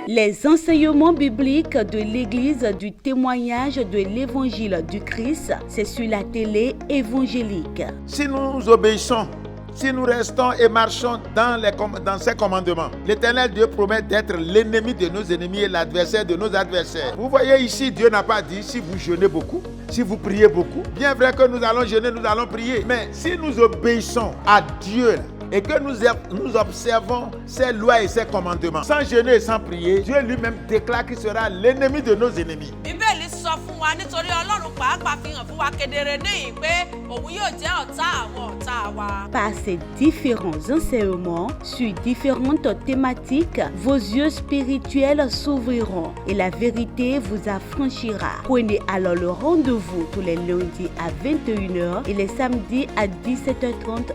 Les enseignements bibliques de l'Église du témoignage de l'Évangile du Christ, c'est sur la télé évangélique. Si nous obéissons, si nous restons et marchons dans ses commandements, l'Éternel Dieu promet d'être l'ennemi de nos ennemis et l'adversaire de nos adversaires. Vous voyez ici, Dieu n'a pas dit si vous jeûnez beaucoup, si vous priez beaucoup. Bien vrai que nous allons jeûner, nous allons prier. Mais si nous obéissons à Dieu et que nous observons ses lois et ses commandements, sans jeûner et sans prier, Dieu lui-même déclare qu'il sera l'ennemi de nos ennemis. Par ces différents enseignements sur différentes thématiques, vos yeux spirituels s'ouvriront et la vérité vous affranchira. Prenez alors le rendez-vous tous les lundis à 21h et les samedis à 17h30.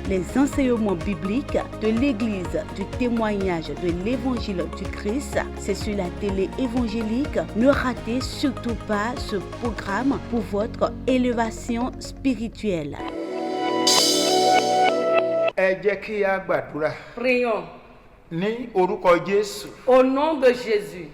Les enseignements bibliques de l'Église du témoignage de l'Évangile du Christ, c'est sur la télé évangélique. Ne ratez surtout pas ce programme pour votre élévation spirituelle. Prions. Ní orúkọ Jésù. Au nom de Jésus.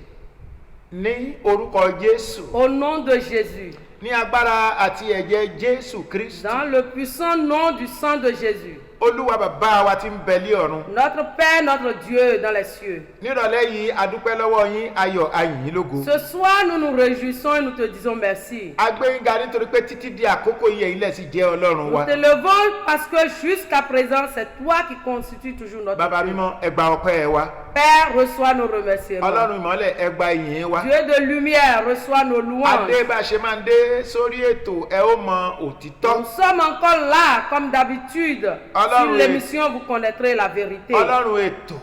Ní orúkọ Jésù. Au nom de Jésus. Ní agbára àti ẹ̀jẹ̀ Jésù Kristi. Dans le puissant nom du sang de Jésus. Olúwa bàbá wa tí ń bẹ lí ọ̀run. Notre Père, notre Dieu dans les cieux. Nírọ̀lẹ́ yìí a dúpẹ́ lọ́wọ́ yín, ayọ̀ a yìn yín lógo. Ce soir, nous nous réjouissons et nous te disons merci. A gbé yín ga nítorí pé títí di àkókò yìí ilẹ̀ sì jẹ́ Ọlọ́run Nous wa. te levons parce que jusqu'à présent, c'est toi qui constitues toujours notre Bàbá Dieu. mímọ́, ẹ gba ọpẹ́ wa. Père, reçois nos remerciements. Ọlọ́run ìmọ́lẹ̀, ẹ gba ìyìn wa. Dieu de lumière, reçois nos louanges. Adé bá a ṣe máa ń dé sórí ètò, ẹ ó mọ òtítọ́. Nous sommes encore là, comme d'habitude. Alors, Sur l'émission, vous connaîtrez la vérité. Ọlọ́run ètò.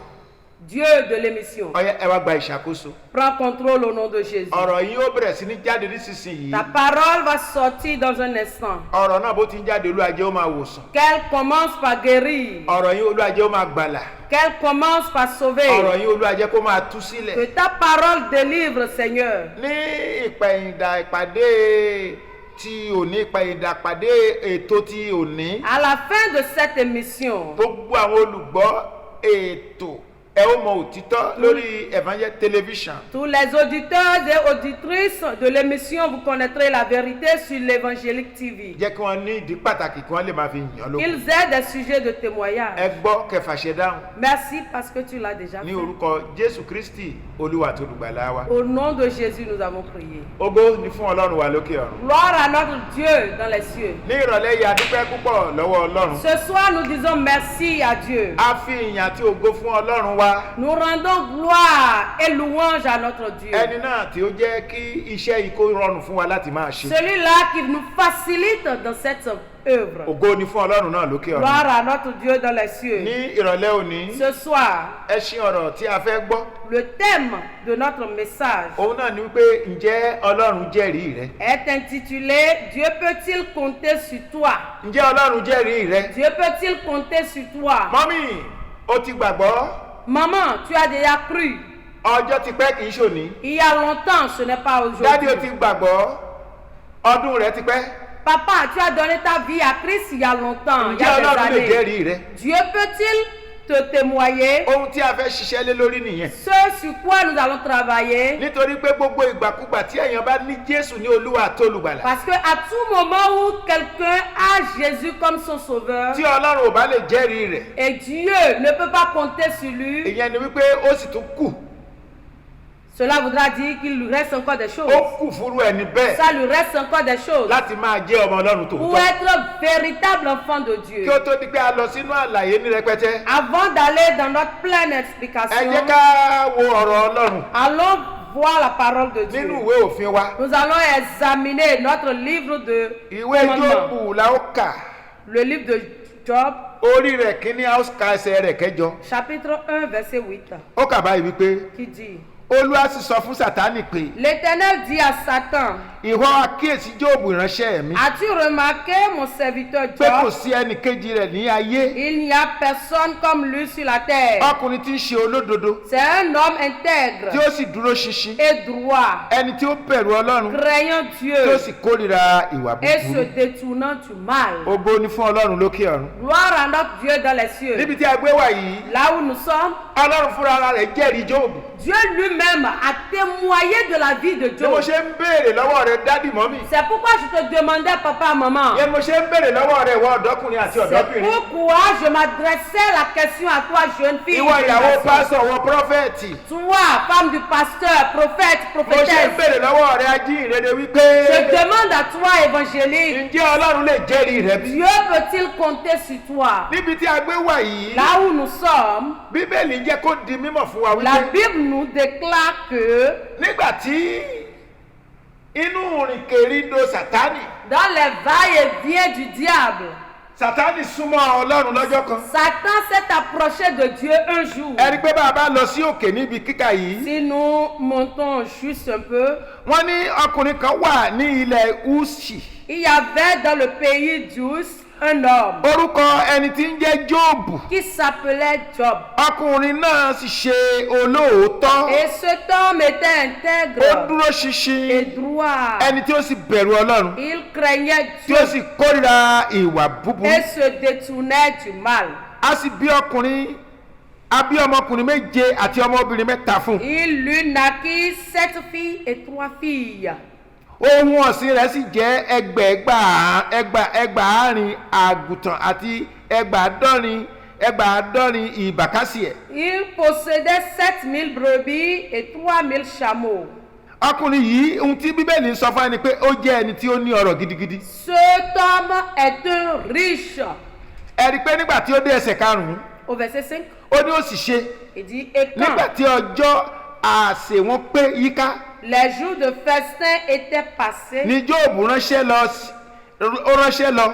Dieu de l'émission. Ọ̀yá ẹ wá gba ìṣàkóso. Prends contrôle au nom de Jésus. Ọ̀rọ̀ yín ó bẹ̀rẹ̀ sí ní jáde nísinsìnyí. Ta parole va sortir dans un instant. Ọ̀rọ̀ náà bó ti ń jáde Olúwa jẹ́ ó máa wòsàn. Qu'elle commence par guérir. Ọ̀rọ̀ yín Olúwa jẹ́ ó máa gbàlà. Qu'elle commence par sauver. Ọ̀rọ̀ yín Olúwa jẹ́ kó máa tú sílẹ̀. Que ta parole délivre, Seigneur. Ní ìpàdé tí òní ìpàdé ètò tí òní. À la fin de cette émission, Gbogbo àwọn olùgbọ́ ètò ẹ ó mọ òtítọ́ lórí Evangel Television. tous les auditeurs et auditrices de l'émission, vous connaîtrez la vérité sur l'Évangélique TV. Jẹ́ kí wọ́n ní ìdí pàtàkì kí wọ́n lè máa fi yìn ọ́ lógo. Ils aient des sujets de témoignage. Ẹ gbọ́ kẹfà ṣe dáhùn Merci parce que tu l'as déjà ní fait. orúkọ Jésù Kristi Olúwa tó lùgbàlà wa. Au nom de Jésus, nous avons prié. Ògo ni fún Ọlọ́run wa lókè ọ̀run. Gloire à notre Dieu dans les cieux. Ní ìrọ̀lẹ́ yìí a dúpẹ́ púpọ̀ lọ́wọ́ Ọlọ́run. Ce soir, nous disons merci à Dieu. A fi ìyìn àti ògo fún Ọlọ́run wa. Nous rendons gloire et louange à notre Dieu. Ẹni náà tí ó jẹ́ kí iṣẹ́ yìí kó rọrùn fún wa láti máa ṣe. Celui-là qui nous facilite dans cette œuvre. Ògo ni fún Ọlọ́run náà lókè ọ̀run. Gloire à notre Dieu dans les cieux. Ní ìrọ̀lẹ́ òní, Ce soir, ẹṣin ọ̀rọ̀ tí a fẹ́ gbọ́. le thème de notre message Òun náà ni wípé ǹjẹ́ Ọlọ́run jẹ́rìí rẹ? est intitulé Dieu peut-il compter sur toi? Ǹjẹ́ Ọlọ́run jẹ́rìí rẹ? Dieu peut-il compter sur toi? Mọ́mì, ó ti gbàgbọ́. Maman, tu as déjà cru. Ọjọ́ ti pẹ́ kì í ṣòní. Il y a longtemps, ce n'est pas Dádì ó ti aujourd'hui. gbàgbọ́. Ọdún rẹ ti pẹ́. Papa, tu as donné ta vie à Christ il y a longtemps, il y Ǹjẹ́ a des Ọlọ́run lè années. jẹ́rìí rẹ? Dieu peut-il te témoigner? Ohun tí a fẹ́ ṣiṣẹ́ lé lórí nìyẹn. Ce sur quoi nous allons travailler. Nítorí pé gbogbo ìgbàkúgbà tí èèyàn bá ní Jésù ní Olúwa àti Olùgbàlà. Parce que à tout moment où quelqu'un a Jésus comme son sauveur, Tí Ọlọ́run ò bá lè jẹ́rìí rẹ̀, et Dieu ne peut pas compter sur lui, ìyẹn ni wípé ó sì tún kù. cela voudra dire qu'il lui reste encore des choses. Ó kù fúnrú ẹni bẹ́ẹ̀ Ça lui reste encore des choses láti máa jẹ́ ọmọ Ọlọ́run pour tòótọ́. être véritable enfant de Dieu. Kí ó tó di pé a lọ sínú àlàyé ní rẹpẹtẹ, Avant d'aller dans notre pleine ẹ explication, jẹ́ ká wo ọ̀rọ̀ Ọlọ́run allons voir la parole de nínú Dieu. ìwé òfin wa. Nous allons examiner notre livre de Ìwé commandements. Jóòbù la ó kà. Le livre de Job, Orí rẹ̀ kíní a ó ka ẹsẹ̀ rẹ̀ kẹjọ. chapitre 1, verset 8, Ó kà báyìí wípé qui dit: Olúwa sì sọ fún Sátánì pé. L'Éternel dit à Satan, Ìwọ àkíyèsí Jóòbù ìránṣẹ́ mi. as-tu remarqué mon serviteur Pé kò Job? sí ẹnìkejì rẹ̀ ní ayé. Il n'y a personne comme lui sur la terre. Ọkùnrin tí ń ṣe olódodo. C'est un homme intègre Tí ó sì dúró ṣinṣin. et droit, Ẹni tí ó bẹ̀rù Ọlọ́run. craignant Tí ó Dieu sì kórìíra ìwà et se búburú. détournant du mal. Ògo ni fún Ọlọ́run lókè ọ̀run. Gloire à notre Dieu dans les cieux. Níbi tí a gbé wà yìí, Là où nous sommes, Ọlọ́run fúnra ara rẹ̀ jẹ́rìí Jóòbù. Dieu lui-même a témoigné de la vie de Bí mo Job. ṣe ń béèrè lọ́wọ́ rẹ̀ dádì mọ́mì. C'est pourquoi je te demandais, papa, maman. Bí mo ṣe ń béèrè lọ́wọ́ rẹ̀ ìwọ ọ̀dọ́kùnrin àti C'est ọ̀dọ́bìnrin. pourquoi je m'adressais la question à toi, jeune fille. Ìwọ ìyàwó pásọ̀ wọ prọfẹ̀tì. Toi, femme du pasteur, prophète, Mo ṣe ń prophétesse. béèrè lọ́wọ́ rẹ̀ ajíhìnrere wípé. Je demande à toi, évangélique, Ǹjẹ́ Ọlọ́run lè jẹ́rìí rẹ̀ bí? Dieu peut-il compter sur toi? Níbi tí a gbé wà yìí, Là où nous sommes, Bíbélì jẹ́ kó di mímọ̀ fún wa la wípé Bible nous déclare que nígbà tí inú rìnkèrindò Sátánì, dans les va-et-vient du diable, Sátánì súnmọ́ Ọlọ́run lọ́jọ́ kan. Satan s'est approché de Dieu un jour. Ẹ rí pé bàbá lọ sí òkè níbi kíkà yìí. Si nous montons juste un peu, Wọ́n ní ọkùnrin kan wà ní ilẹ̀ Úṣì. il y avait dans le pays d'Us un homme Orúkọ ẹni tí ń jẹ́ Jóòbù. qui s'appelait Job. Ọkùnrin náà sì ṣe olóòótọ́. Et cet homme était Ó intègre dúró et ṣinṣin. droit. Ẹni tí ó sì bẹ̀rù Ọlọ́run. Il craignait Tí Dieu ó sì kórìíra ìwà búburú. et se détournait du mal. A sì bí ọkùnrin, a bí ọmọkùnrin méje àti ọmọbìnrin mẹ́ta fún un. Il lui naquit 7 filles et 3 filles. Ohun ọ̀sìn rẹ̀ sì jẹ́ ẹgbàárin àgùntàn àti ẹgbàádọ́rin ìbákasíẹ̀. Il possédait 7000 brebis et 3000 chameaux. Ọkùnrin yìí, ohun tí Bíbélì ń sọ fún ẹni pé ó jẹ́ ẹni tí ó ní ọrọ̀ gidigidi. Cet homme est un riche. Ẹ rí i pé nígbà tí ó dé ẹsẹ̀ karùn-ún, Au verset 5, ó ní ó sì ṣe. il dit, et quand Nígbà tí ọjọ́ àsè wọn pé yíká, les jours de festin étaient passés, ni Jóòbù ránṣẹ́ lọ,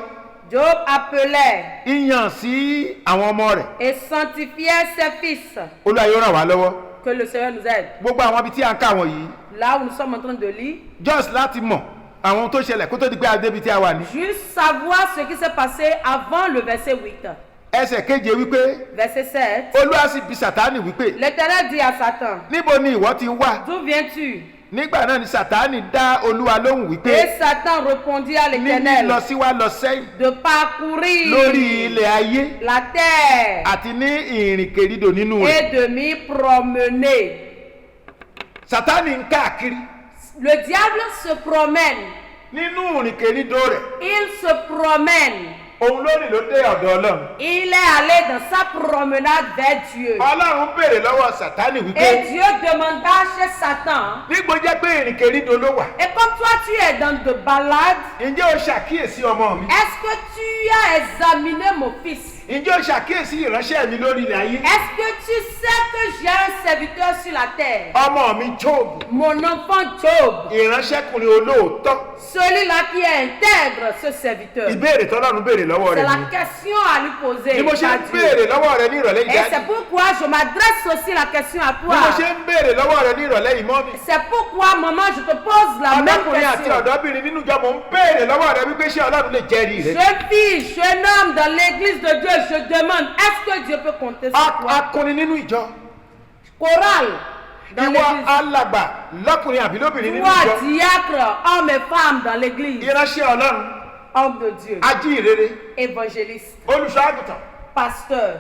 Job appelait ìyàn sí àwọn ọmọ rẹ̀. et sanctifiait ses fils. Olúwa yóò ràn wá lọ́wọ́. Que le Seigneur nous aide. Gbogbo àwọn ibi tí a ń kà wọ̀nyí, Là où nous sommes en train de lire, just láti mọ̀ àwọn ohun tó ṣẹlẹ̀ kó tó di pé a débi tí a wà ní. juste savoir ce qui s'est passé avant le verset 8. Ẹsẹ̀ keje wípé Verset 7. Olúwa sì bi Sátánì wípé L'Éternel dit à Satan, níbo ni ìwọ ti wá? d'où viens-tu? Nígbà náà ni Sátánì dá Olúwa lóhùn wípé Et Satan répondit à ní l'Éternel lílọ sí wá lọ sẹ́yìn de parcourir lórí ilẹ̀ ayé la terre àti ní ìrìnkèrindò nínú rẹ̀. et de m'y promener. Sátánì ń káàkiri Le diable se promène. nínú ìrìnkèrindò rẹ̀. Il se promène. Òun lónìí ló dé ọ̀dọ̀ Ọlọ́run. Il est allé dans sa promenade vers Dieu. Ọlọ́run béèrè lọ́wọ́ Sátánì Et wípé Dieu demanda chez Satan, nígbò jẹ́ pé ìrìnkèrindò ló wà. et comme toi tu es dans de balades, Ǹjẹ́ o ṣàkíyèsí ọmọ mi? est-ce que tu as examiné mon fils? Ǹjẹ́ o ṣàkíyèsí ìránṣẹ́ mi lórí ilẹ̀ ayé? Est-ce que tu sais que j'ai un serviteur sur la terre? Ọmọ mi Jóòbù, Mon enfant Job, ìránṣẹ́kùnrin olóòótọ́. celui-là qui intègre ce serviteur. Ìbéèrè tọ́lọ́run béèrè lọ́wọ́ C'est rẹ̀ la ni. question à lui poser. Bí mo ṣe à ń Dieu. béèrè lọ́wọ́ rẹ̀ ní ìrọ̀lẹ́ Et yìí. c'est pourquoi je m'adresse aussi la question à Bí mo toi. ṣe ń béèrè lọ́wọ́ rẹ̀ ní ìrọ̀lẹ́ yìí mọ́ mi. C'est pourquoi, maman, je te pose la même Ọ̀dọ́kùnrin àti question. ọ̀dọ́bìnrin nínú ìjọ mò ń béèrè lọ́wọ́ rẹ̀ wípé ṣé Ọlọ́run lè jẹ́rìí rẹ̀. Jeune fille, jeune homme dans l'église de Dieu, je demande, est-ce que Dieu peut compter sur toi? Akọni nínú ìjọ. Chorale dans Ìwọ l'église. alàgbà lọ́kùnrin àbí lóbìnrin nínú Toi, ìjọ. diacre, homme et femme dans l'église. Ìránṣẹ́ Ọlọ́run, Homme de Dieu, ajíhìnrere, évangéliste, olùṣọ́ àgùntàn. pasteur.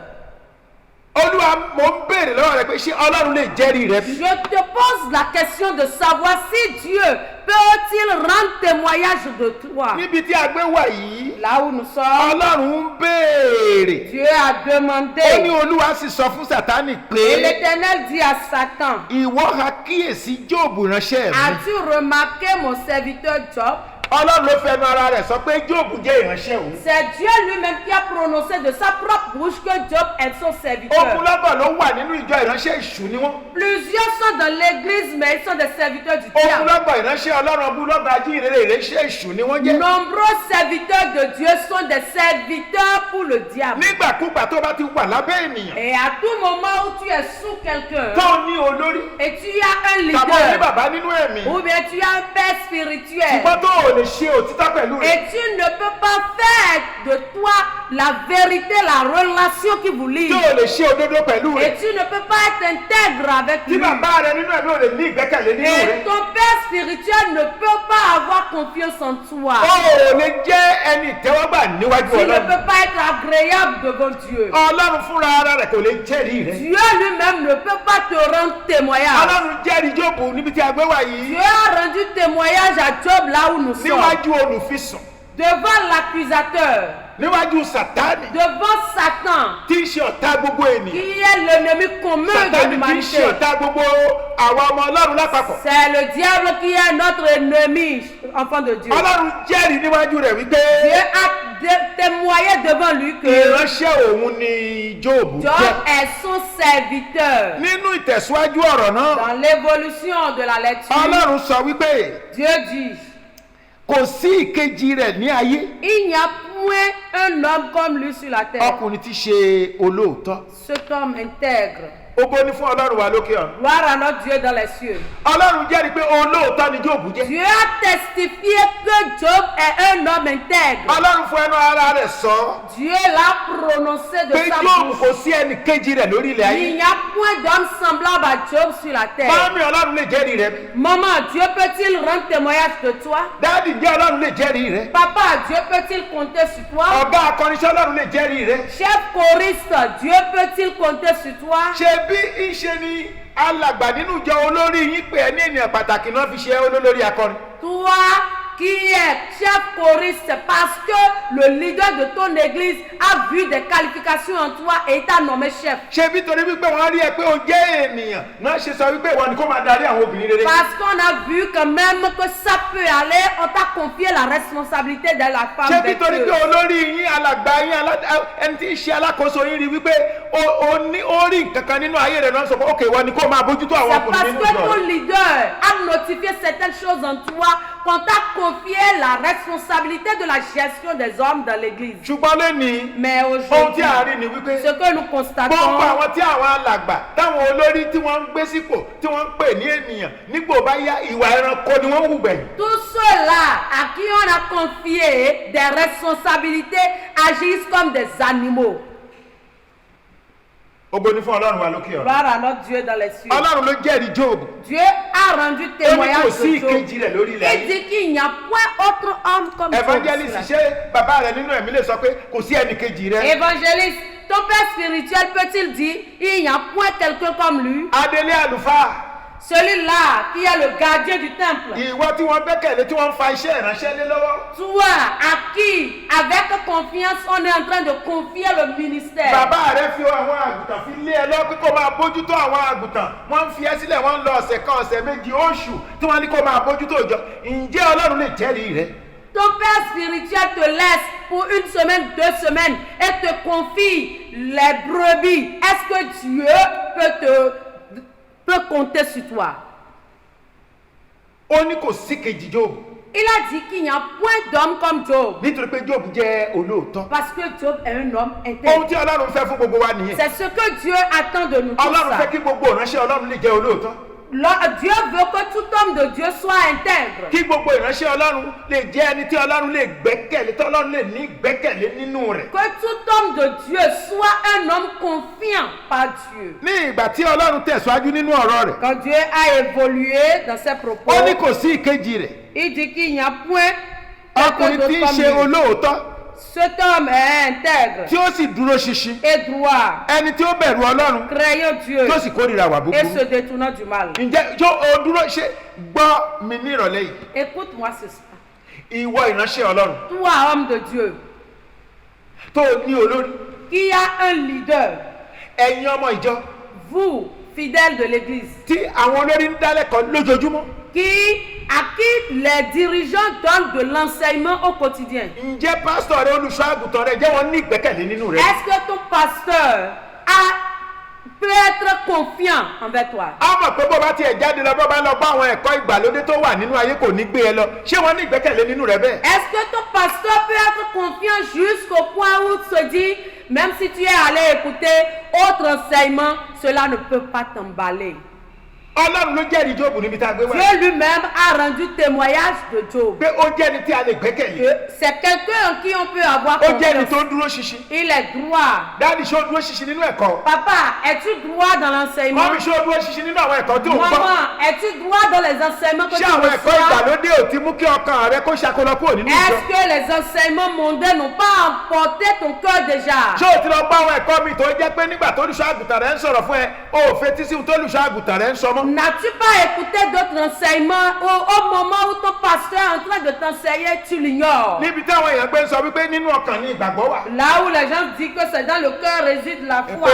Olúwa mò ń béèrè lọ́wọ́ rẹ̀ pé ṣé Ọlọ́run lè jẹ́rìí rẹ̀ bí? Je te pose la question de savoir si Dieu peut-il rendre témoignage de toi. Níbi tí a gbé wà yìí, Là où nous sommes, Ọlọ́run ń béèrè. Dieu a Ó ní demandé. Olúwa sì sọ fún Sátánì Et pé l'Éternel dit à Satan, ìwọ ha kíyèsí Jóòbù ránṣẹ́ mi. as-tu remarqué mon serviteur Job? Ọlọ́run ló fẹnu ara rẹ̀ sọ pé Jóòbù jẹ́ ìránṣẹ́ òun. C'est Dieu lui-même qui a prononcé de sa propre bouche que Job est son serviteur. Ogunlọ́gọ̀ ló wà nínú ìjọ ìránṣẹ́ ìṣù ni wọ́n. Plusieurs Plusieurs sont dans l'église, mais ils sont des serviteurs du diable. Ogunlọ́gọ̀ ìránṣẹ́ Ọlọ́run, ogunlọ́gọ̀ ajíhìnrere ìránṣẹ́ èṣù ni wọ́n jẹ́. Nombreux serviteurs de Dieu sont des serviteurs pour le diable. Nígbàkúgbà tó bá ti wà lábẹ́ ènìyàn. Et à tout moment où tu es sous quelqu'un, Tó ní olórí. et tu as un Tàbí ní leader, bàbá nínú ẹ̀mí. ou bien tu as un père spirituel, Ṣùgbọ́n tó ò lè ṣe òtítọ́ pẹ̀lú rẹ̀. et tu ne peux pas faire de toi la vérité, la relation qui vous lie, Tó ò lè ṣe òdodo pẹ̀lú et rẹ̀. tu ne peux pas être intègre avec Tí lui, bàbá rẹ̀ nínú ẹ̀mí ò lè ní ìgbẹ́kẹ̀lé nínú et rẹ̀. ton père spirituel ne peut pas avoir confiance en toi. Ó ò lè jẹ́ ẹni ìtẹ́wọ́gbà níwájú Tu ne Ọlọ́run. peux pas être agréable devant Dieu. Ọlọ́run fúnra ara rẹ̀ kò lè jẹ́rìí rẹ̀. Dieu lui-même ne peut pas te rendre témoignage. Ọlọ́run jẹ́rìí Jóòbù níbi tí a gbé wà yìí. Dieu a rendu témoignage à Job là où nous sommes. Níwájú olùfisùn. Devant l'accusateur, Níwájú Sátánì. devant Satan, Tí ń ṣe ọ̀tá gbogbo ènìyàn. qui est l'ennemi commun de Sátánì tí ń l'humanité. ṣe ọ̀tá gbogbo àwa ọmọ Ọlọ́run lápapọ̀. C'est le diable qui est notre ennemi, enfant de Dieu. Ọlọ́run jẹ́rìí níwájú rẹ̀ wípé Dieu a témoigné devant lui que ìránṣẹ́ òun ni Jóòbù Job jẹ́. est son serviteur. Nínú ìtẹ̀síwájú ọ̀rọ̀ náà, Dans l'évolution de la lecture, Ọlọ́run sọ wípé Dieu dit, kò sí ìkejì rẹ̀ ní ayé. il n'y a point un homme comme lui sur la terre. Ọkùnrin tí ṣe olóòótọ́. Cet homme intègre. Ògo ni fún Ọlọ́run wa lókè ọ̀run. Gloire à notre Dieu dans les cieux. Ọlọ́run jẹ́rìí pé olóòótọ́ ni Jóòbù jẹ́. Dieu a testifié que Job est un homme intègre. Ọlọ́run fún ẹnu ara rẹ̀ sọ Dieu l'a prononcé de pé sa Jóòbù bouche. kò sí ẹnì kejì rẹ̀ lórí ilẹ̀ Il ayé. n'y a point d'homme semblable à Job sur la terre. Màámi Ọlọ́run lè jẹ́rìí rẹ̀. Maman, Dieu peut-il rendre témoignage de toi? Dáàdì jẹ́ Ọlọ́run lè jẹ́rìí rẹ̀. Papa, Dieu peut-il compter sur toi? Ọ̀gá akọrinṣẹ́ Ọlọ́run lè jẹ́rìí rẹ̀. Chef choriste, Dieu peut-il compter sur toi? Ṣé bí ìṣe ni alàgbà nínú ìjọ olórí yín pé ẹ ní ènìyàn pàtàkì náà fi ṣe olólórí akọrin? Toi qui est chef choriste, parce que le leader de ton église a vu des qualifications en toi et t'a nommé chef. Ṣé bí torí wípé wọ́n rí ẹ pé o jẹ́ ènìyàn náà ṣe sọ wípé ìwọ ni kó máa darí àwọn obìnrin rere? Parce qu'on a vu quand même que ça peut aller, on t'a confié la responsabilité de la Ṣé femme bí torí pé vertueuse. olórí yín alàgbà yín ẹni tí ń ṣe alákòóso yín rí wípé ó rí nǹkan kan nínú ayé rẹ̀ náà sọ pé ok ìwọ ni kó máa bójútó àwọn C'est parce ọkùnrin nínú que ìjọ ton rẹ̀. leader a notifié certaines choses en toi qu'on t'a confié la responsabilité de la gestion des hommes dans l'église. Ṣùgbọ́n lónìí Mais ohun tí aujourd'hui, a rí ni wípé ce que nous gbogbo constatons, àwọn tí àwọn alàgbà táwọn olórí tí wọ́n ń gbé sípò tí wọ́n ń pè ní ènìyàn nígbò bá yá ìwà ẹranko ni wọ́n ń hù gbẹ̀yìn. tous ceux-là à qui on a confié des responsabilités agissent comme des animaux. Ògo ni fún Ọlọ́run wa lókè ọ̀run. Gloire à notre Dieu dans les cieux. Ọlọ́run ló jẹ́rìí Jóòbù. Dieu a rendu Ó ní kò témoignage sí de Job. ìkejì rẹ̀ lórí ilẹ̀ Il ayé. dit qu'il n'y a point autre homme comme Job. Evangelist ṣé bàbá rẹ̀ nínú ẹ̀mí lè sọ pé kò sí ẹnì kejì rẹ̀? Évangéliste, ton père spirituel peut-il dire il n'y a point quelqu'un comme lui? Adélé àlùfáà. Celui-là qui est le gardien du temple. Ìwọ tí wọ́n gbẹ́kẹ̀lé tí wọ́n ń fa iṣẹ́ ìránṣẹ́ lé lọ́wọ́. Toi, à qui, avec confiance, on est en train de confier le ministère. Bàbá rẹ̀ fi àwọn àgùntàn fi lé ẹ lọ pé kó máa bójútó àwọn àgùntàn. Wọ́n ń fi ẹ́ sílẹ̀ wọ́n ń lọ ọ̀sẹ̀ kan ọ̀sẹ̀ méjì oṣù tí wọ́n ní kó máa bójútó ìjọ. Ǹjẹ́ Ọlọ́run lè jẹ́rìí rẹ̀? Ton père spirituel te laisse pour une semaine, 2 semaines et te confie les brebis. Est-ce que Dieu peut compter sur toi? Ó ní kò sí kejì Jóòbù. Il a dit qu'il n'y a point d'homme comme Job. Nítorí pé Jóòbù jẹ́ olóòótọ́. Parce que Job est un homme Ohun intègre. tí Ọlọ́run fẹ́ fún gbogbo wa nìyẹn. C'est ce que Dieu attend de nous tous. Ọlọ́run fẹ́ kí gbogbo ìránṣẹ́ Ọlọ́run lè jẹ́ olóòótọ́. Dieu veut que tout homme de Dieu soit intègre. Kí gbogbo ìránṣẹ́ Ọlọ́run lè jẹ́ ẹni tí Ọlọ́run lè gbẹ́kẹ̀lé tí Ọlọ́run lè ní gbẹ́kẹ̀lé nínú rẹ̀. Que tout homme de Dieu soit un homme confiant par Dieu. Ní ìgbà tí Ọlọ́run tẹ̀síwájú nínú ọ̀rọ̀ rẹ̀, Quand Dieu a évolué dans ses propos, ó ní kò sí ìkejì rẹ̀. il dit qu'il n'y a point Ọkùnrin tí ń ṣe olóòótọ́ Cet homme est intègre tí ó sì dúró ṣinṣin. et droit, Ẹni tí ó bẹ̀rù Ọlọ́run craignant Dieu tí ó sì kórìíra wà et búburú. se détournant du mal. Ǹjẹ́ tó o dúró ṣe gbọ́ mi ní ìrọ̀lẹ́ yìí? Écoute-moi ce soir. Ìwọ ìránṣẹ́ Ọlọ́run Toi, homme de Dieu, tó o ní olórí, qui a un leader, ẹ̀yin ọmọ ìjọ vous, fidèles de l'Église, tí àwọn olórí ń dálẹ́kọ̀ọ́ lójoojúmọ́. à qui les dirigeants donnent de l'enseignement au quotidien. Ǹjẹ́ pásítọ̀ rẹ olùṣọ́ àgùntàn rẹ jẹ́ wọ́n ní ìgbẹ́kẹ̀lé nínú rẹ? Est-ce que ton pasteur peut être confiant envers toi. a mọ̀ pé bó bá tiẹ̀ jáde lọ bó bá lọ bá àwọn ẹ̀kọ́ ìgbàlódé tó wà nínú ayé kò ní gbé ẹ lọ ṣé wọ́n ní ìgbẹ́kẹ̀lé nínú rẹ bẹ́ẹ̀. Est-ce que ton pasteur peut être confiant jusqu'au point où il se dit, même si tu es allé écouter autre enseignement, cela ne peut pas t'emballer. Ọlọ́run ló jẹ́rìí Jóòbù níbi tá a gbé wá. Dieu lui-même a rendu témoignage de Job. pé ó jẹ́ ẹni tí a lè gbẹ́kẹ̀lé. C'est quelqu'un en qui on peut avoir ó jẹ́ ẹni confiance. tó dúró ṣinṣin. Il est droit. dáàdi ṣé ó dúró ṣinṣin nínú ẹ̀kọ́. Papa, es-tu droit dans l'enseignement? mọ́mí ṣé ó dúró ṣinṣin nínú àwọn ẹ̀kọ́ tí ò ń gbọ́. Maman, es-tu droit dans les enseignements que ṣé tu àwọn ẹ̀kọ́ reçois? ìgbàlódé ò ti mú kí ọkàn rẹ kó ṣàkólọ kúrò nínú ìjọ. Est-ce que les enseignements mondains n'ont pas emporté ton cœur déjà? ṣé o ti lọ bá àwọn ẹ̀kọ́ mi tó jẹ́ pé nígbà tó olùṣọ́ àgùntàn rẹ ń sọ̀rọ̀ fún ẹ o ò fetí sí ohun tó olùṣọ́ àgùntàn rẹ ń sọ mọ́. N'as-tu pas écouté d'autres enseignements au moment où ton pasteur est en train de t'enseigner, tu l'ignores? níbi táwọn èèyàn gbé ń sọ wípé nínú ọkàn ni ìgbàgbọ́ wà. Là où les gens disent que c'est dans le cœur réside la foi.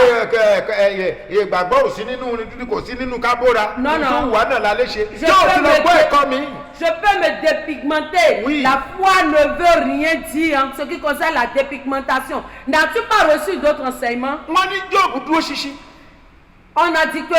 ìgbàgbọ́ ò sí nínú kò sí nínú kábóra. Non, non. tó wà náà la lè ṣe. Je ṣé o ti peux lọ me gbọ́ dé- ẹ̀kọ́ mi. Je peux me dépigmenter. Oui. La foi ne veut rien dire en ce qui concerne la dépigmentation. N'as-tu pas reçu d'autres enseignements? wọ́n ní Jóòbù dúró ṣinṣin. On a dit que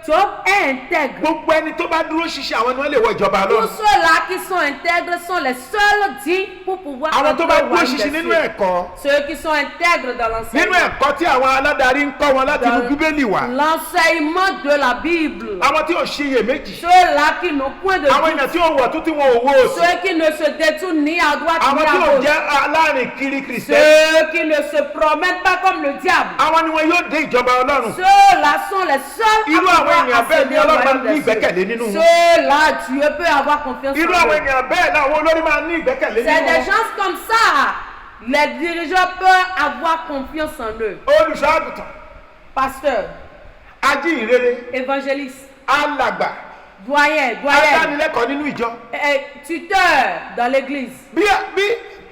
Job est intègre. gbogbo ẹni tó bá dúró ṣinṣin àwọn ni wọ́n lè wọ ìjọba Tous Ọlọ́run. ceux-là qui sont intègres sont les seuls dignes pour pouvoir àwọn tó bá entrer au dúró royaume ṣinṣin des nínú cieux. ẹ̀kọ́. Ceux qui sont intègres dans nínú l'enseignement. ẹ̀kọ́ tí àwọn aládarí ń kọ́ wọn láti inú bíbélì wá. L'enseignement de la Bible. àwọn tí ò ṣiyèméjì. Ceux-là qui n'ont point de àwọn doute. èèyàn tí ò wọ̀ tún tí wọn ò wo òsì. Ceux qui ne se détournent ni à droite àwọn ni tí à ò gauche. jẹ́ alárin kiri kìrìsìtẹ́nì. Ceux qui ne se promènent pas comme le diable. àwọn ni wọn yóò dé ìjọba Ọlọ́run. Ceux-là sont les seuls irú à àwọn pouvoir ènìyàn bẹ́ẹ̀ ni accéder au Ọlọ́run máa royaume ní des ìgbẹ́kẹ̀lé cieux. nínú wọn. Ceux-là, Dieu peut avoir confiance irú en àwọn eux. ènìyàn bẹ́ẹ̀ náà àwọn olórí máa ní ìgbẹ́kẹ̀lé C'est nínú des wọn. gens comme ça. Les dirigeants peuvent avoir confiance en eux. olùṣọ́ àgùntàn Pasteur, ajíhìnrere évangéliste, alàgbà doyen, doyen, adánilẹ́kọ̀ọ́ nínú ìjọ. tuteur dans l'église. bí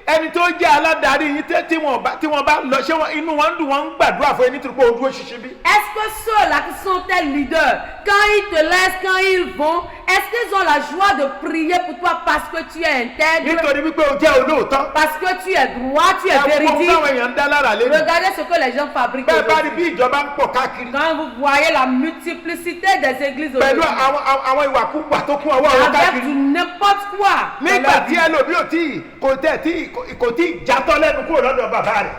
ẹni tó jẹ́ aládarí yín tí wọ́n bá lọ ṣé inú wọn ń dùn wọ́n ń gbàdúrà fún ẹni tó kó o dúró ṣinṣin bí. Est-ce que ceux-là qui sont tes leaders, quand ils te laissent, quand ils vont, est-ce qu'ils ont la joie de prier pour toi parce que tu es intègre, nítorí wípé o jẹ́ olóòótọ́. parce que tu es droit, tu es ẹ wo véridique? táwọn èèyàn ń dá lára lé. Regardez ce que les gens fabriquent bẹ́ẹ̀ bá rí aujourd'hui. bí ìjọba ń pọ̀ káàkiri. Quand vous voyez la multiplicité des églises pẹ̀lú aujourd'hui, àwọn ìwàkúgbà tó kún ọwọ́ wọn avec káàkiri. du n'importe quoi. dans nígbà leur tí vie. ẹlòmí ò tí kò tí jatọ́ lẹ́nu kúrò lọ́dọ̀ bàbá rẹ̀.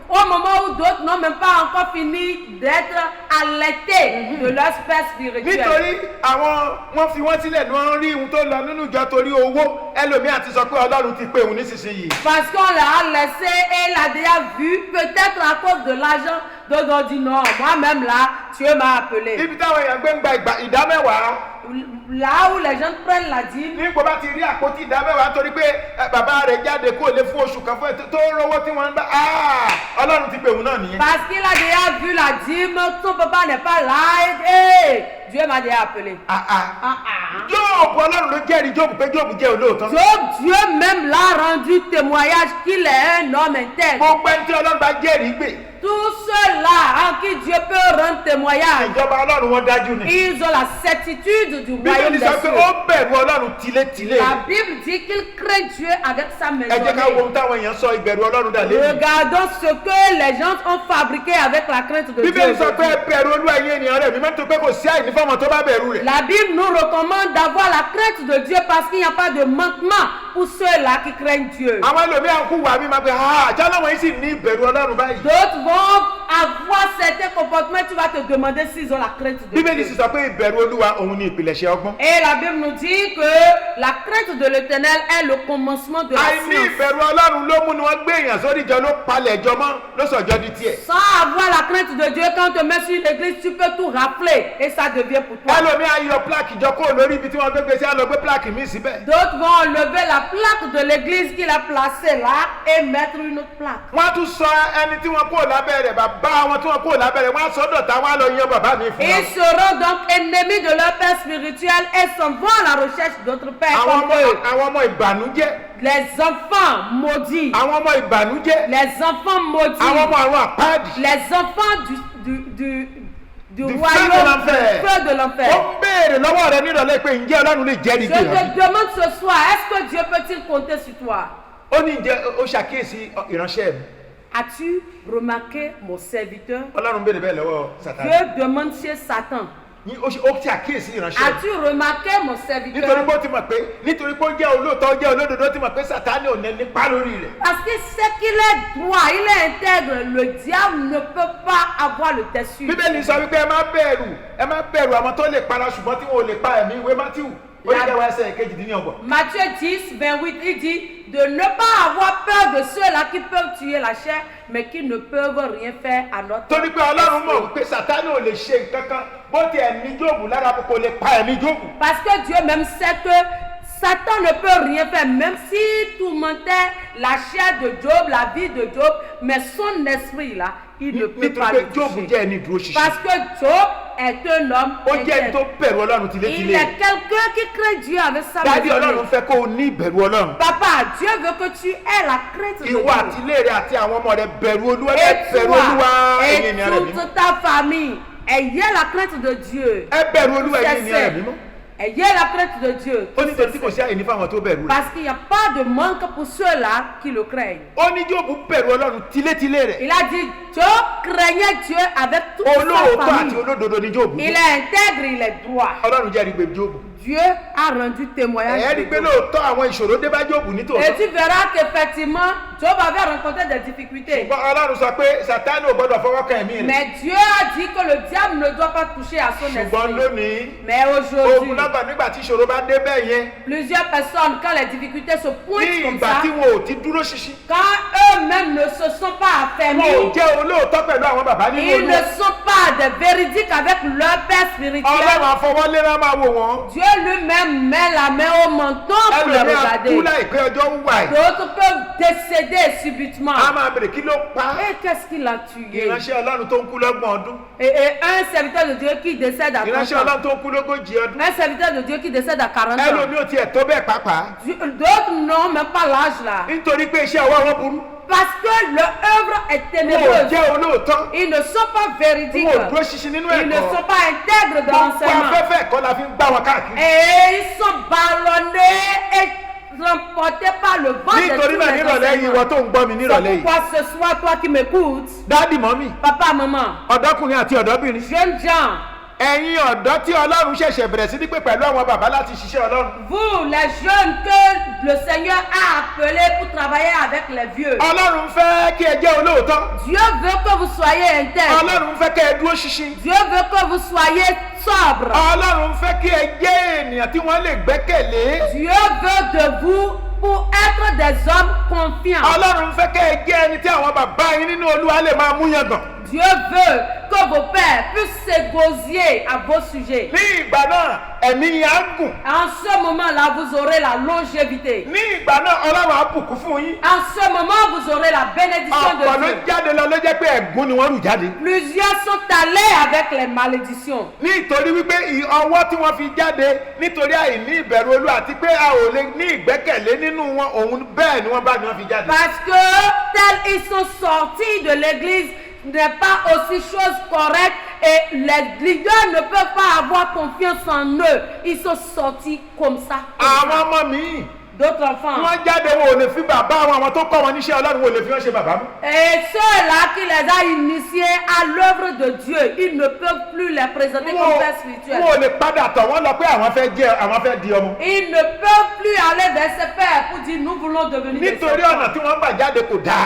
Au moment où d'autres n'ont même pas encore fini d'être allaités de leur père spirituel. nítorí wọ́n fi wọ́n sílẹ̀ ní wọ́n rí ohun tó lọ nínú ìjọ torí owó ẹlòmí àti sọ pé Ọlọ́run ti pé òun nísinsìnyí. Parce qu'on l'a laissé et l'a déjà vu, peut-être à cause de l'argent, d'autres ont dit non, moi-même là, Dieu m'a appelé. ibi táwọn èèyàn gbé ń gba ìdámẹ́wàá. Là où les gens prennent la dîme, ní ipò bá ti rí àpótí ìdámẹ́wàá torí pé bàbá rẹ̀ jáde kó lè fún oṣù kan fún ètò tó rówó tí wọ́n ń bá Ọlọ́run ti pé òun náà nìyẹn. parce qu'il a déjà vu la dîme, son papa n'est pas là, et Dieu m'a déjà appelé. Jóòbù Ọlọ́run ló jẹ́rìí Jóòbù pé Jóòbù jẹ́ olóòótọ́. Dieu même l'a rendu témoignage qu'il est un homme intègre. gbogbo ẹni tí Ọlọ́run bá jẹ́rìí gbé. Tous ceux-là en qui Dieu peut rendre témoignage, ìjọba Ọlọ́run wọn dájú ni. ils ont la certitude du royaume Bíbélì des sọ pé cieux. ó bẹ̀rù Ọlọ́run tilétilé. La Bible dit qu'il craint Dieu avec sa ẹ jẹ́ ká wo maison. ohun táwọn èèyàn sọ ìbẹ̀rù Ọlọ́run dà lẹ́yìn. Regardons ce que les gens ont fabriqué avec la crainte de Dieu. Bíbélì sọ pé aujourd'hui. ẹ bẹ̀rù Olúwa ẹ̀yin ènìyàn rẹ̀ mímọ́ tó pé kò sí àìní fọ́mọ tó bá bẹ̀rù rẹ̀. La Bible nous recommande d'avoir la crainte de Dieu parce qu'il n'y a pas de manquement pour ceux-là qui craignent Dieu. àwọn ẹlòmíràn kú wà mí máa pe àjọ aláwọ̀ yìí sì ní ìbẹ̀rù Ọlọ́run báyìí. D'autres vont avoir certains comportements, tu vas te demander s'ils ont la crainte de Bíbélì sì Dieu. sọ pé ìbẹ̀rù Olúwa òun ni ìpìlẹ̀ṣẹ̀ ọgbọ́n. Et la Bible nous dit que la crainte de l'Éternel est le commencement de la àìní science. ìbẹ̀rù Ọlọ́run ló mú ni wọ́n gbé èèyàn sórí ìjọ ló palẹ̀ ìjọ mọ́ ló sọ̀jọ́ di tiẹ̀. Sans avoir la crainte de Dieu, quand on te met sur une église, tu peux tout rappeler et ça devient pour toi. ẹlòmíràn yọ pláàkì ìjọ kó lórí ibi tí wọ́n gbé gbèsè á lọ gbé pláàkì míì síbẹ̀. D'autres vont enlever la plaque de l'église qu'il a placée là et mettre une autre plaque. wọ́n á tún sọ ẹni tí wọ́n kó lábẹ́ rẹ̀ bàbá wọn tí wọ́n kó lábẹ́ rẹ̀ wọ́n á sọ dọ̀tá wọn á lọ yan bàbá mi fún Ils wọn. seront donc ennemis de leur père spirituel et s'en vont à la recherche d'autres pères comme eux. àwọn ọmọ ìbànújẹ́. Les enfants maudits. àwọn ọmọ ìbànújẹ́. Les enfants maudits. àwọn ọmọ àwọn àpáàdì. Les enfants du Du royaume feu de l'enfer. du feu de ó l'enfer. ń béèrè lọ́wọ́ rẹ nírọ̀lẹ́ pé ǹjẹ́ Ọlọ́run lè jẹ́rìí Je gbé te wọn. demande ce soir, est-ce que Dieu peut-il compter sur toi? ó ní ǹjẹ́ ó ṣàkíyèsí ìránṣẹ́ mi. As-tu remarqué mon serviteur? Ọlọ́run béèrè bẹ́ẹ̀ lọ́wọ́ Sátánì. Dieu demande chez Satan. Ó ti àkíyèsí ìránṣẹ́. As-tu remarqué mon serviteur? Nítorí pé ó ti mọ̀ pé nítorí pé ó jẹ́ olóòótọ́ ó jẹ́ olódodo ó ti mọ̀ pé Sátánì ò ní nípa lórí rẹ̀. Parce que c'est qu'il est droit, il est intègre, le diable ne peut pas avoir le dessus. Bíbélì sọ wípé ẹ má bẹ̀rù àwọn tó lè para ṣùgbọ́n tí wọn ò lè pa ẹ̀mí ìwé Mátíù. Matthieu 10, 28, il dit de ne pas avoir peur de ceux-là qui peuvent tuer la chair, mais qui ne peuvent rien faire à notre torí pé Ọlọ́run mọ̀ pé Sátánì ò lè ṣe nǹkan kan bó ti ẹ̀mí Jóòbù lára kò lè pa ẹ̀mí Jóòbù. Parce que Dieu même sait que Satan ne peut rien faire, même s'il tourmentait la chair de Job, la vie de Job, mais son esprit là, il ne peut pas le toucher. Parce que Job est un homme intègre. Il est quelqu'un qui craint Dieu avec sa maison. Papa, Dieu veut que tu aies la crainte de Dieu. Et toi et toute ta famille, ayez la crainte de Dieu. Ayez la crainte de Dieu. Parce qu'il n'y a pas de manque pour ceux-là qui le craignent. Il a dit, Job craignait Dieu avec toute sa famille. Il est intègre, il est droit. Dieu a rendu témoignage. Et tu verras qu'effectivement, Job avait rencontré des difficultés. Mais Dieu a dit que le diable ne doit pas toucher à son esprit. Mais aujourd'hui, plusieurs personnes, quand les difficultés se pointent comme ça, quand eux-mêmes ne se sont pas affermis, ils ne sont pas des véridiques avec leur père spirituel. Dieu lui-même met la main au menton pour les regarder. D'autres peuvent décéder subitement. Et qu'est-ce qu'il a tué? Et un serviteur de Dieu qui décède à 30 ans. Un serviteur de Dieu qui décède à 40 ans. D'autres n'ont même pas l'âge là. Parce que leur œuvre est ténébreuse. Ils ne sont pas véridiques. Ils ne sont pas intègres dans l'enseignement. Et ils sont ballonnés et remportés par le vent de tous les enseignements. C'est pourquoi ce soir, toi qui m'écoutes, papa, maman, jeunes gens, vous les jeunes que le Seigneur a appelés pour travailler avec les vieux, Dieu veut que vous soyez intègres. Dieu veut que vous soyez sobres. Dieu veut de vous pour être des hommes confiants. Dieu veut que vos pères puissent s'égosier à vos sujets. En ce moment-là, vous aurez la longévité. En ce moment, vous aurez la bénédiction de Dieu. Plusieurs sont allés avec les malédictions. Parce que tels ils sont sortis de l'église, n'est pas aussi chose correcte et les leaders ne peuvent pas avoir confiance en eux. Ils sont sortis comme ça. D'autres enfants. Et ceux-là qui les a initiés à l'œuvre de Dieu, ils ne peuvent plus les présenter comme pères spirituels. Ils ne peuvent plus aller vers ces pères pour dire nous voulons devenir des pères.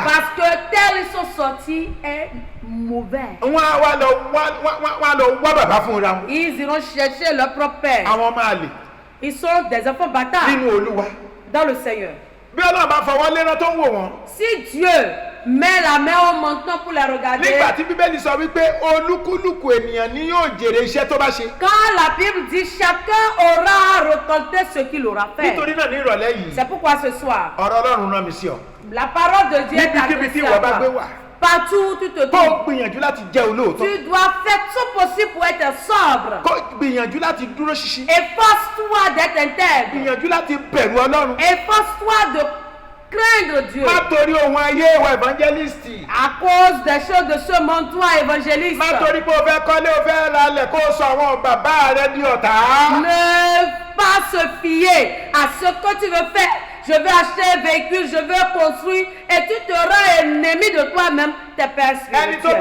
Parce que tels ils sont sortis est mauvais. Ils iront chercher leur propre père. Ils sont des enfants bâtards dans le Seigneur. Si Dieu met la main au menton pour les regarder, quand la Bible dit chacun aura récolté ce qu'il aura fait. C'est pourquoi ce soir, la parole de Dieu est adressée à toi. Partout où tu te trouves, tu dois faire tout possible pour être sobre. Efforce-toi d'être intègre. Efforce-toi de craindre Dieu. À cause des choses de ce monde, toi évangéliste, ne pas se fier à ce que tu veux faire je veux acheter un véhicule, je veux construire, et tu te rends ennemi de toi-même, tes pères spirituels.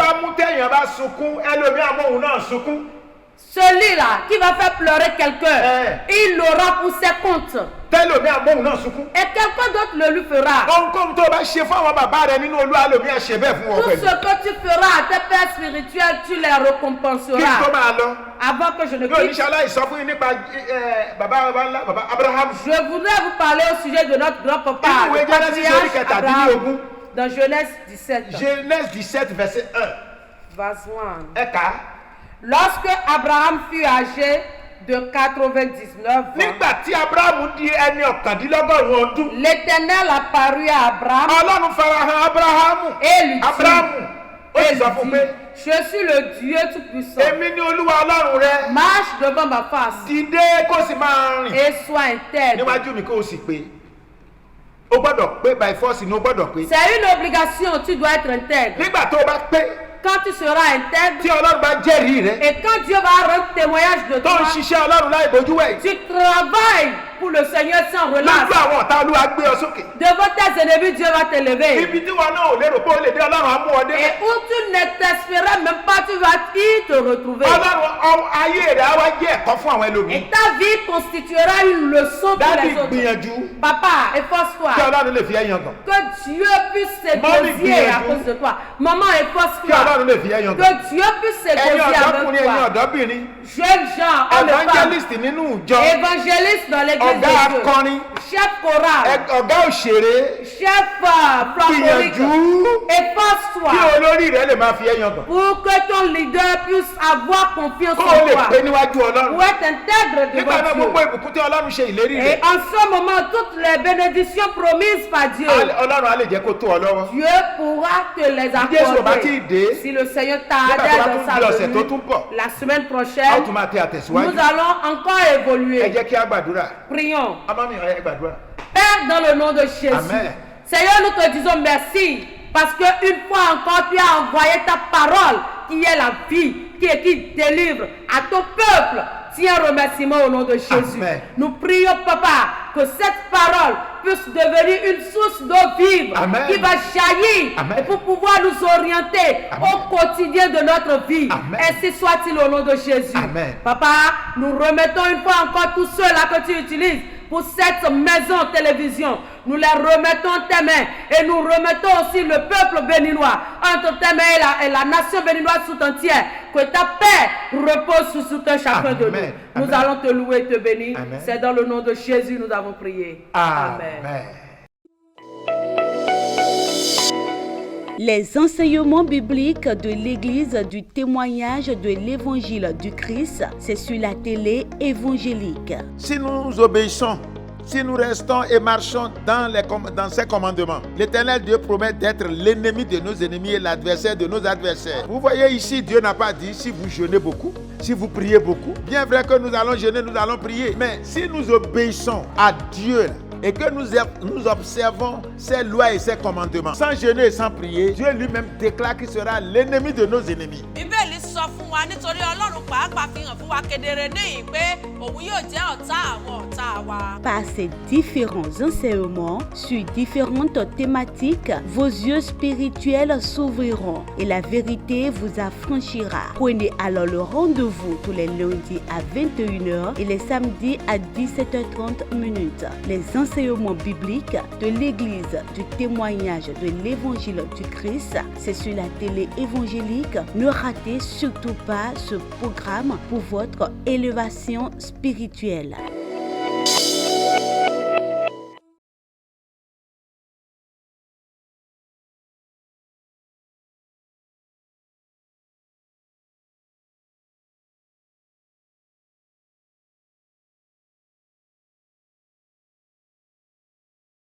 Celui-là qui va faire pleurer quelqu'un, il l'aura pour ses comptes. Et quelqu'un d'autre le lui fera. Tout ce que tu feras à tes pères spirituels, tu les récompenseras. Avant que je ne quitte, je voudrais vous parler au sujet de notre grand-papa, le patriarche Abraham, dans Genèse 17. Genèse 17, verset 1. Verset 1. Lorsque Abraham fut âgé de 99 ans, l'Éternel apparut à Abraham et lui dit, je suis le Dieu Tout-Puissant. Marche devant ma face et sois intègre. C'est une obligation, tu dois être intègre. Quand tu seras intègre, et quand Dieu va rendre témoignage de toi, tu travailles pour le Seigneur sans relâche. Devant tes ennemis, Dieu va t'élever. Et où tu ne t'espérais même pas, tu vas y te retrouver. Et ta vie constituera une leçon pour les autres. Papa, efforce-toi. Que Dieu puisse s'égosier à cause de toi. Maman, efforce-toi. Que Dieu puisse s'égosier avec toi. Jeunes gens, évangélistes dans l'église de Dieu, chef choral, chef flamboyant, efforce-toi pour que ton leader puisse avoir confiance en toi, pour être intègre devant Dieu. Et en ce moment, toutes les bénédictions promises par Dieu, Dieu pourra te les accorder. Si le Seigneur t'a aidé dans sa venue, la semaine prochaine, nous allons encore évoluer. Prions. Père, dans le nom de Jésus, Amen. Seigneur, nous te disons merci parce qu'une fois encore, tu as envoyé ta parole qui est la vie, qui délivre à ton peuple. Tiens, remerciement au nom de Jésus. Amen. Nous prions, Papa, que cette parole puisse devenir une source d'eau vive. Amen. Qui va jaillir. Amen. Et pour pouvoir nous orienter. Amen. Au quotidien de notre vie. Amen. Ainsi soit-il au nom de Jésus. Amen. Papa, nous remettons une fois encore tous ceux-là que tu utilises pour cette maison télévision. Nous les remettons en tes mains et nous remettons aussi le peuple béninois entre tes mains et la nation béninoise tout entière. Que ta paix repose sur tout un chacun de nous. Nous allons te louer et te bénir. Amen. C'est dans le nom de Jésus nous avons prié. Amen. Les enseignements bibliques de l'Église du témoignage de l'Évangile du Christ, c'est sur la télé évangélique. Si nous obéissons, si nous restons et marchons dans ses commandements, l'Éternel Dieu promet d'être l'ennemi de nos ennemis et l'adversaire de nos adversaires. Vous voyez ici, Dieu n'a pas dit si vous jeûnez beaucoup, si vous priez beaucoup. Bien vrai que nous allons jeûner, nous allons prier. Mais si nous obéissons à Dieu, et que nous observons ses lois et ses commandements, sans jeûner et sans prier, Dieu lui-même déclare qu'il sera l'ennemi de nos ennemis. Par ces différents enseignements sur différentes thématiques, vos yeux spirituels s'ouvriront et la vérité vous affranchira. Prenez alors le rendez-vous tous les lundis à 21h et les samedis à 17h30. Les enseignements bibliques de l'Église du témoignage de l'Évangile du Christ, c'est sur la télé évangélique. Ne ratez surtout pas ce programme pour votre élévation spirituelle.